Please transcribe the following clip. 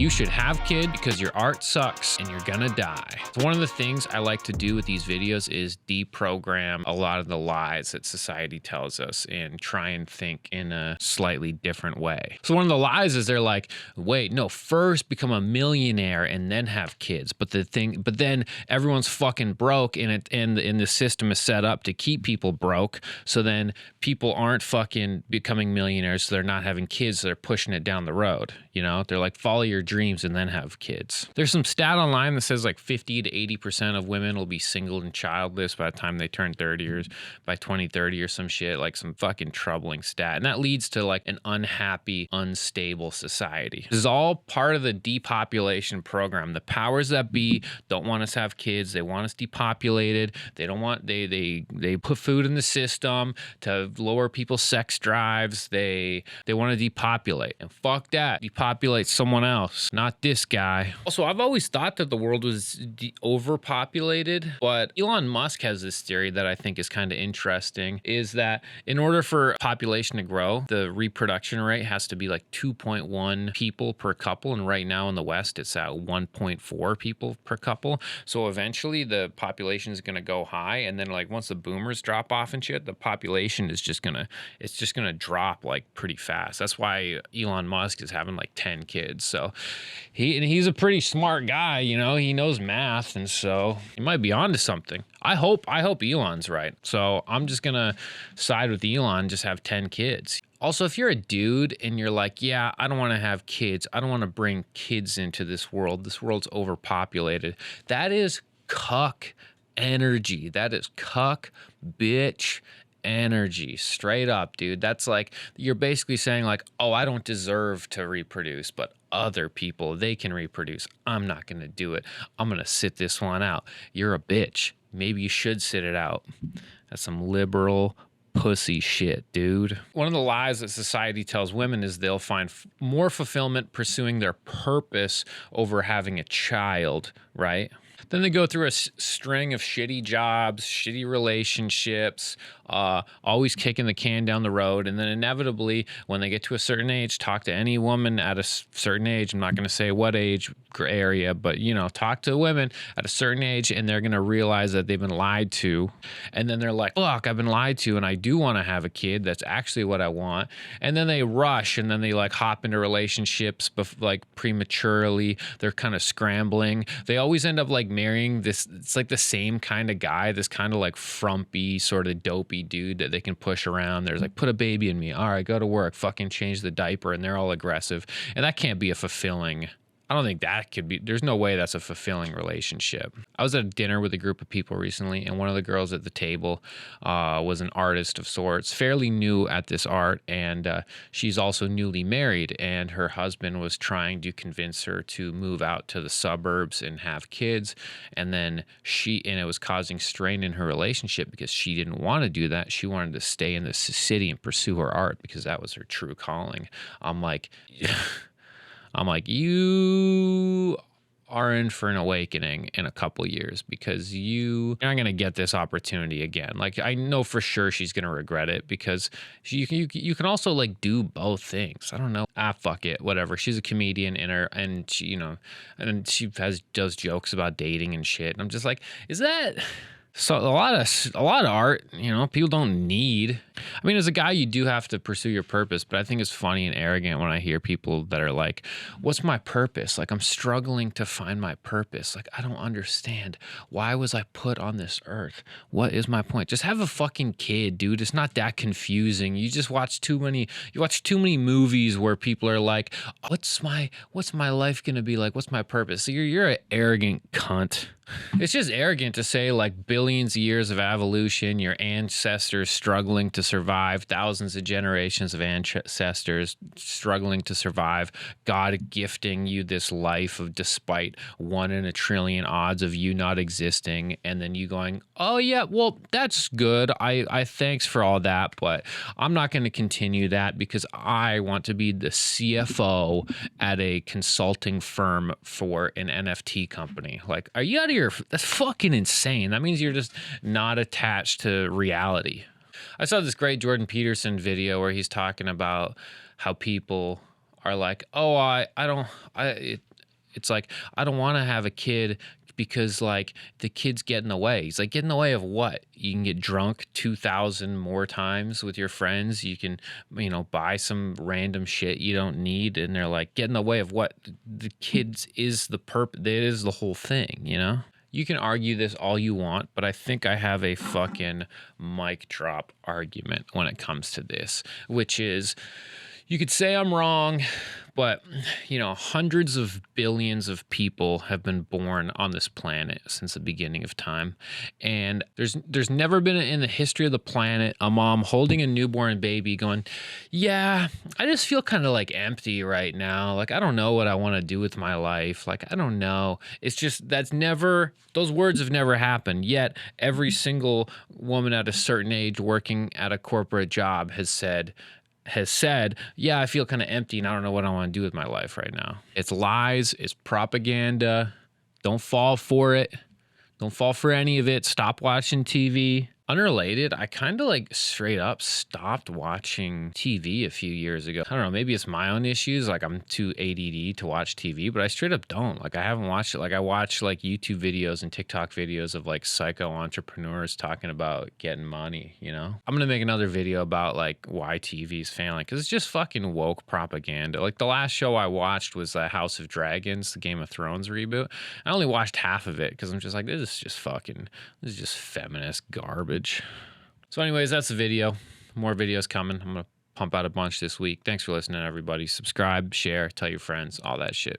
You should have kids because your art sucks and you're gonna die. So one of the things I like to do with these videos is deprogram a lot of the lies that society tells us and try and think in a slightly different way. So one of the lies is they're like, wait, no, first become a millionaire and then have kids. But then everyone's fucking broke and the system is set up to keep people broke. So then people aren't fucking becoming millionaires, so they're not having kids, so they're pushing it down the road. You know, they're like, follow your dreams and then have kids. There's some stat online that says like 50 to 80% of women will be single and childless by the time they turn 30 or by 2030 or some shit, like some fucking troubling stat. And that leads to like an unhappy, unstable society. This is all part of the depopulation program. The powers that be don't want us to have kids. They want us depopulated. They don't want, they put food in the system to lower people's sex drives. They want to depopulate, and fuck that. Depopulate someone else, not this guy. Also, I've always thought that the world was overpopulated, but Elon Musk has this theory that I think is kind of interesting, is that in order for population to grow, the reproduction rate has to be like 2.1 people per couple, and right now in the West, it's at 1.4 people per couple. So eventually the population is going to go high, and then like once the boomers drop off and shit, the population is just gonna drop like pretty fast. That's why Elon Musk is having like 10 kids. So he's a pretty smart guy, you know, he knows math, and so he might be onto something. I hope Elon's right. So I'm just gonna side with Elon, just have 10 kids. Also, if you're a dude and you're like, yeah, I don't want to have kids, I don't want to bring kids into this world's overpopulated, that is cuck energy. That is cuck bitch energy, straight up, dude. That's like, you're basically saying like, oh, I don't deserve to reproduce, but other people, they can reproduce. I'm not gonna do it. I'm gonna sit this one out. You're a bitch. Maybe you should sit it out. That's some liberal pussy shit, dude. One of the lies that society tells women is they'll find more fulfillment pursuing their purpose over having a child, right? Then they go through a string of shitty jobs, shitty relationships, always kicking the can down the road. And then inevitably, when they get to a certain age, talk to any woman at a certain age. I'm not going to say what age area, but, you know, talk to women at a certain age, and they're going to realize that they've been lied to. And then they're like, fuck, I've been lied to, and I do want to have a kid. That's actually what I want. And then they rush, and then they like hop into relationships, like prematurely. They're kind of scrambling. They always end up like marrying this, it's like the same kind of guy, this kind of like frumpy, sort of dopey dude that they can push around. There's like, put a baby in me. All right, go to work, fucking change the diaper, and they're all aggressive. And that can't be a fulfilling, I don't think that could be, there's no way that's a fulfilling relationship. I was at a dinner with a group of people recently, and one of the girls at the table was an artist of sorts, fairly new at this art, and she's also newly married, and her husband was trying to convince her to move out to the suburbs and have kids, and then and it was causing strain in her relationship because she didn't want to do that. She wanted to stay in the city and pursue her art because that was her true calling. I'm like, you are in for an awakening in a couple years because you're not going to get this opportunity again. Like, I know for sure she's going to regret it because you can also like do both things. I don't know. Fuck it. Whatever. She's a comedian and she, you know, and she does jokes about dating and shit. And I'm just like, is that... So a lot of art, you know, people don't need. I mean, as a guy, you do have to pursue your purpose, but I think it's funny and arrogant when I hear people that are like, what's my purpose? Like, I'm struggling to find my purpose. Like, I don't understand. Why was I put on this earth? What is my point? Just have a fucking kid, dude. It's not that confusing. You just watch too many movies where people are like, what's my life gonna be like? What's my purpose? So you're an arrogant cunt. It's just arrogant to say like billions of years of evolution, your ancestors struggling to survive, thousands of generations of ancestors struggling to survive, God gifting you this life of despite 1 in a trillion odds of you not existing, and then you going, oh yeah, well, that's good. I thanks for all that, but I'm not going to continue that because I want to be the CFO at a consulting firm for an NFT company. Like, are you out of that's fucking insane. That means you're just not attached to reality. I saw this great Jordan Peterson video where he's talking about how people are like, oh, It's like, I don't want to have a kid because like the kids get in the way. He's like, get in the way of what? You can get drunk 2,000 more times with your friends. You can, buy some random shit you don't need. And they're like, get in the way of what? The kids is the purpose. That is the whole thing, You can argue this all you want, but I think I have a fucking mic drop argument when it comes to this, which is, you could say I'm wrong, but, hundreds of billions of people have been born on this planet since the beginning of time. And there's never been in the history of the planet a mom holding a newborn baby going, yeah, I just feel kind of like empty right now. Like, I don't know what I want to do with my life. Like, I don't know. It's just, those words have never happened. Yet every single woman at a certain age working at a corporate job has said, yeah, I feel kind of empty and I don't know what I want to do with my life right now. It's lies. It's propaganda. Don't fall for it. Don't fall for any of it. Stop watching TV. Unrelated, I kind of like straight up stopped watching TV a few years ago. I don't know, maybe it's my own issues. Like I'm too ADD to watch TV, but I straight up don't. Like I haven't watched it. Like I watch like YouTube videos and TikTok videos of like psycho entrepreneurs talking about getting money, I'm going to make another video about like why TV's failing because it's just fucking woke propaganda. Like the last show I watched was House of Dragons, the Game of Thrones reboot. I only watched half of it because I'm just like, this is just feminist garbage. So anyways, that's the video. More videos coming. I'm going to pump out a bunch this week. Thanks for listening, everybody. Subscribe, share, tell your friends, all that shit.